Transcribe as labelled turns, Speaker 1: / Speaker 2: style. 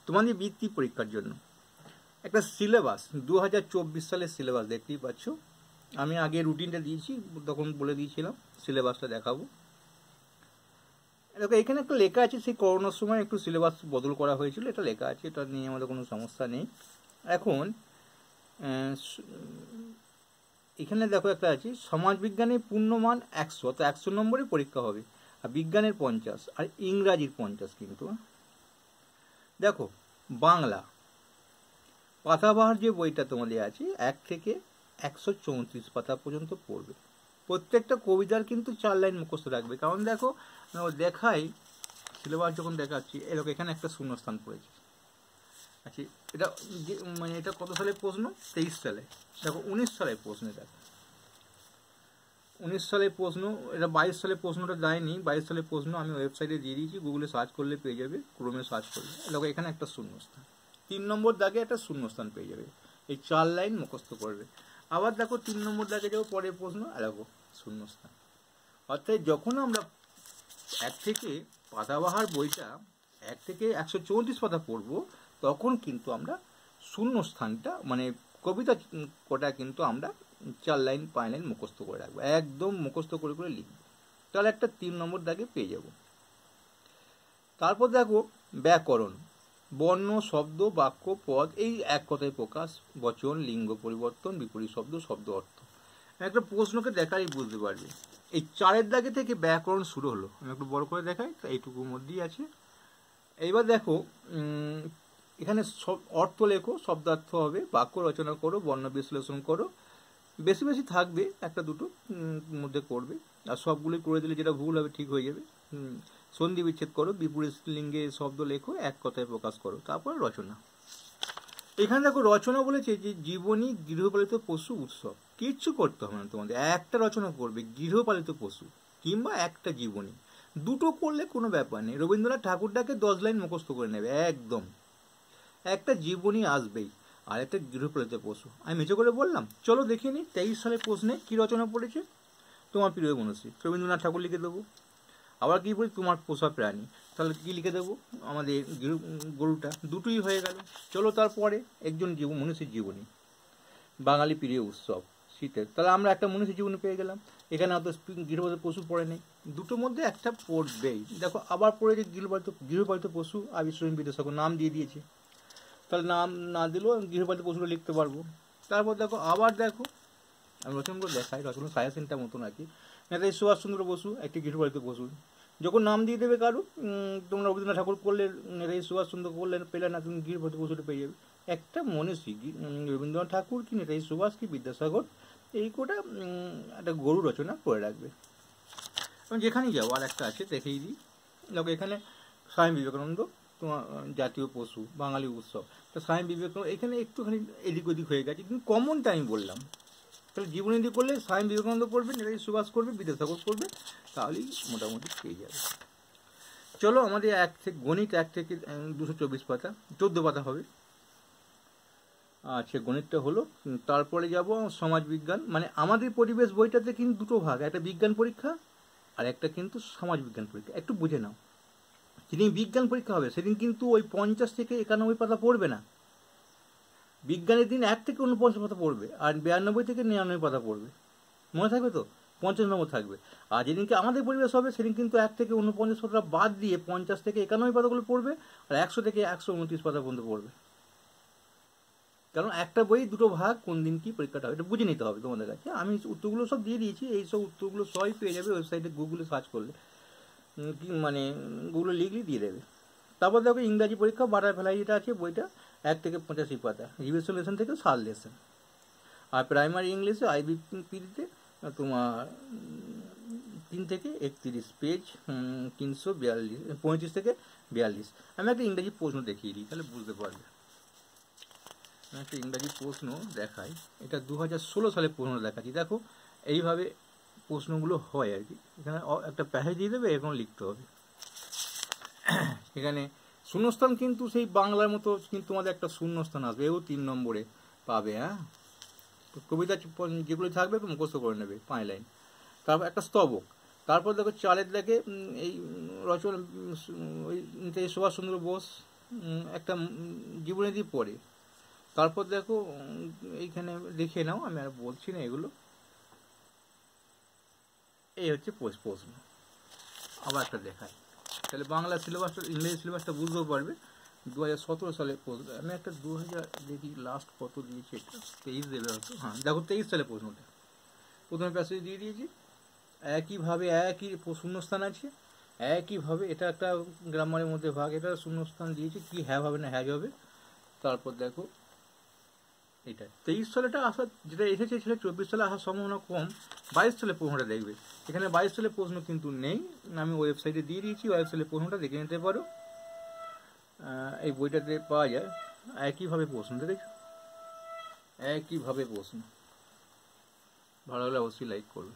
Speaker 1: তোমাদের বৃত্তি পরীক্ষার জন্য একটা সিলেবাস 2024 সালের সিলেবাস দেখতেই পাচ্ছ। আমি আগে রুটিনটা দিয়েছি, তখন বলে দিয়েছিলাম সিলেবাসটা দেখাবো। দেখো এখানে একটা লেখা আছে, সেই করোনার সময় একটু সিলেবাস বদল করা হয়েছিল, এটা লেখা আছে, এটা নিয়ে আমাদের কোনো সমস্যা নেই। এখন এখানে দেখো একটা আছে, সমাজবিজ্ঞানের পূর্ণমান 100, তো 100 নম্বরে পরীক্ষা হবে, আর বিজ্ঞানের 50 আর ইংরাজির 50 কিন্তু। দেখো বাংলা পাতাবাহার যে বইটা তোমাদের আছে 1 থেকে 134 পাতা পর্যন্ত পড়বে। প্রত্যেকটা কবিতার কিন্তু 4 লাইন মুখস্থ রাখবে, কারণ দেখো দেখাই সিলেবাস যখন দেখাচ্ছি এরকম এখানে একটা শূন্যস্থান পড়েছে। আচ্ছা এটা মানে এটা কত সালের প্রশ্ন? 23 সালে। দেখো 19 সালের প্রশ্ন, দেখো 19 সালের প্রশ্ন, এটা 22 সালের প্রশ্নটা দেয়নি, 22 সালের প্রশ্ন আমি ওয়েবসাইটে দিয়ে দিয়েছি, গুগলে সার্চ করলে পেয়ে যাবে, ক্রোমে সার্চ করলে। দেখো এখানে একটা শূন্যস্থান, 3 নম্বর দাগে একটা শূন্যস্থান পেয়ে যাবে, এই 4 লাইন মুখস্থ করবে। আবার দেখো 3 নম্বর দাগে যাবো, পরের প্রশ্ন, দেখো শূন্যস্থান। অর্থাৎ যখন আমরা 1 থেকে পাতাবাহার বইটা 1 থেকে 134 পাতা পড়বো, তখন কিন্তু আমরা শূন্যস্থানটা মানে কবিতা কটা কিন্তু আমরা 4 লাইন 5 লাইন মুখস্থ করে রাখবো, একদম মুখস্থ করে করে লিখবো, তাহলে একটা 3 নম্বর দাগে পেয়ে যাব। তারপর দেখো ব্যাকরণ, বর্ণ, শব্দ, বাক্য, পদ, এই এক কথায় প্রকাশ, বচন, লিঙ্গ পরিবর্তন, বিপরীত শব্দ, শব্দ অর্থ। একটা প্রশ্নকে দেখালেই বুঝতে পারবে। এই 4 দাগে থেকে ব্যাকরণ শুরু হলো, আমি একটু বড় করে দেখাই, তো এইটুকুর মধ্যেই আছে। এইবার দেখো এখানে সব অর্থ লেখো, শব্দার্থ হবে, বাক্য রচনা করো, বর্ণ বিশ্লেষণ করো, বেশি বেশি থাকবে, একটা দুটো মধ্যে করবে, আর সবগুলোই করে দিলে যেটা ভুল হবে ঠিক হয়ে যাবে। সন্ধি বিচ্ছেদ করো, বিপরীত লিঙ্গে শব্দ লেখো, এক কথায় প্রকাশ করো। তারপর রচনা, এখানে দেখো রচনা বলেছে যে জীবনী, গৃহপালিত পশু, উৎসব। কিচ্ছু করতে হবে না তোমাদের, একটা রচনা করবে গৃহপালিত পশু কিংবা একটা জীবনী, দুটো করলে কোনো ব্যাপার নেই। রবীন্দ্রনাথ ঠাকুরটাকে 10 লাইন মুখস্থ করে নেবে একদম, একটা জীবনী আসবেই, আর একটা গৃহপালিত পশু। আমি মেচে করে বললাম, চলো দেখে নিই 23 সালের প্রশ্নে কি রচনা পড়েছে। তোমার প্রিয় মনীষী রবীন্দ্রনাথ ঠাকুর লিখে দেবো। আবার কি বলি, তোমার পোষা প্রাণী, তাহলে কি লিখে দেবো, আমাদের গরুটা, দুটোই হয়ে গেল। চলো তারপরে একজন মনীষীর জীবনী, বাঙালি প্রিয় উৎসব শীতের, তাহলে আমরা একটা মনীষীর জীবনী পেয়ে গেলাম। এখানে অত গৃহপালিত পশু পড়ে নেই, দুটোর মধ্যে একটা পড়বেই। দেখো আবার পড়েছে গৃহপালিত পশু, আবিষ্কার বিদ্যাসাগর নাম দিয়ে দিয়েছে, তাহলে নাম না দিলেও গৃহপালিত পশুটা লিখতে পারবো। তারপর দেখো আবার দেখো, আমি রচনাগুলো দেখাই, রচনা সায়াসেনটার মতো নাকি। নেতাজি সুভাষচন্দ্র বসু একটি গৃহপালিত পশু, যখন নাম দিয়ে দেবে কারো, তোমরা রবীন্দ্রনাথ ঠাকুর করলে, নেতাজি সুভাষচন্দ্র করলে, পেলে না, তুমি গৃহপালিত পশুটা পেয়ে যাবে। একটা মনীষী রবীন্দ্রনাথ ঠাকুর কি নেতাজি সুভাষ কি বিদ্যাসাগর, এই কোটা একটা গরু রচনা করে রাখবে। এবং যেখানেই যাবো আর একটা আছে দেখেই দিই, দেখো এখানে স্বামী বিবেকানন্দ, তোমার জাতীয় পশু, বাঙালি উৎসব, তো স্বামী বিবেকানন্দ এখানে একটুখানি এদিক ওদিক হয়ে গেছে, কিন্তু কমনটা আমি বললাম। তাহলে জীবনী দিয়ে করলে স্বামী বিবেকানন্দ করবে, নেতাজি সুভাষ করবে, বিদ্যাসাগর করবে, তাহলেই মোটামুটি পেয়ে যাবে। চলো আমাদের গণিত 1 থেকে 224 পাতা, 14 পাতা হবে। আচ্ছা গণিতটা হলো, তারপরে যাব সমাজবিজ্ঞান, মানে আমাদের পরিবেশ বইটাতে কিন্তু দুটো ভাগ, একটা বিজ্ঞান পরীক্ষা আর একটা কিন্তু সমাজবিজ্ঞান পরীক্ষা। একটু বুঝে নাও, যেদিন বিজ্ঞান পরীক্ষা হবে সেদিন কিন্তু ওই 50 থেকে 91 পাতা পড়বে না, বিজ্ঞানের দিন 1 থেকে 49 পাতা পড়বে, আর 92 থেকে 99 পাতা পড়বে। মনে থাকবে তো, 50 নম্বর থাকবে। আর যেদিনকে আমাদের পরিবেশ হবে সেদিন কিন্তু 1 থেকে 49 পাতা বাদ দিয়ে 50 থেকে 91 পাতাগুলো পড়বে, আর 100 থেকে 129 পাতা পর্যন্ত পড়বে। কারণ একটা বই দুটো ভাগ, কোন দিন কি পরীক্ষাটা হবে এটা বুঝে নিতে হবে তোমাদের কাছে। আমি উত্তরগুলো সব দিয়ে দিয়েছি, এই সব উত্তরগুলো সবই পেয়ে যাবে ওয়েবসাইটে, গুগলে সার্চ করলে, মানে গুগলে লিখলেই দিয়ে দেবে। তারপর দেখো ইংরাজি পরীক্ষা, বাটারফ্লাই যেটা আছে বইটা 1 থেকে 85 পাতা, রিভিশন লেসন থেকে 7 লেসন। আর প্রাইমারি ইংলিশে আইবিপিতে তোমার 3 থেকে 31 পেজ, 35 থেকে 42। আমি একটা ইংরাজি প্রশ্ন দেখিয়ে দিই, তাহলে বুঝতে পারবে। আমি একটা ইংরাজি প্রশ্ন দেখাই, এটা 2016 সালের প্রশ্ন দেখাচ্ছি। দেখো এইভাবে প্রশ্নগুলো হয় আর কি, এখানে একটা প্যাসেজ দিয়ে দেবে, এখন লিখতে হবে। এখানে শূন্যস্থান কিন্তু সেই বাংলার মতো কিন্তু তোমাদের একটা শূন্যস্থান আসবে, এও 3 নম্বরে পাবে। হ্যাঁ, কবিতা যেগুলো থাকবে একটু মুখস্থ করে নেবে 5 লাইন। তারপর একটা স্তবক, তারপর দেখো 4 দেখে এই রচনা, ওই সুভাষচন্দ্র বোস একটা জীবনীতি পড়ে। তারপর দেখো এইখানে দেখে নাও, আমি আর বলছি না এগুলো। এই হচ্ছে প্রশ্ন। আবার একটা দেখায়, তাহলে বাংলা সিলেবাসটা ইংরেজি সিলেবাসটা বুঝতেও পারবে। 2017 সালে প্রশ্ন, আমি একটা 2000 দেখি লাস্ট কত দিয়েছি, এটা 23 দেবে হয়তো। হ্যাঁ দেখো 23 সালে প্রশ্নটা প্রথমে প্যাসেজ দিয়ে দিয়েছি। একইভাবে একই শূন্যস্থান আছে, একইভাবে এটা একটা গ্রামারের মধ্যে ভাগ, এটা শূন্যস্থান দিয়েছি, কি হ্যাভ হবে না হ্যাজ হবে। তারপর দেখো এটা 23 সালেটা আসা, যেটা এসেছে সেটা 24 সালে আসার সম্ভাবনা কম। 22 সালে প্রশ্নটা দেখবে, এখানে 22 সালে প্রশ্ন কিন্তু নেই, আমি ওয়েবসাইটে দিয়ে দিয়েছি, ওয়েবসাইটে প্রশ্নটা দেখে নিতে পারো। এই বইটাতে পাওয়া যায়। একইভাবে প্রশ্ন দেখেছো, একইভাবে প্রশ্ন। ভালো হলে অবশ্যই লাইক করবে।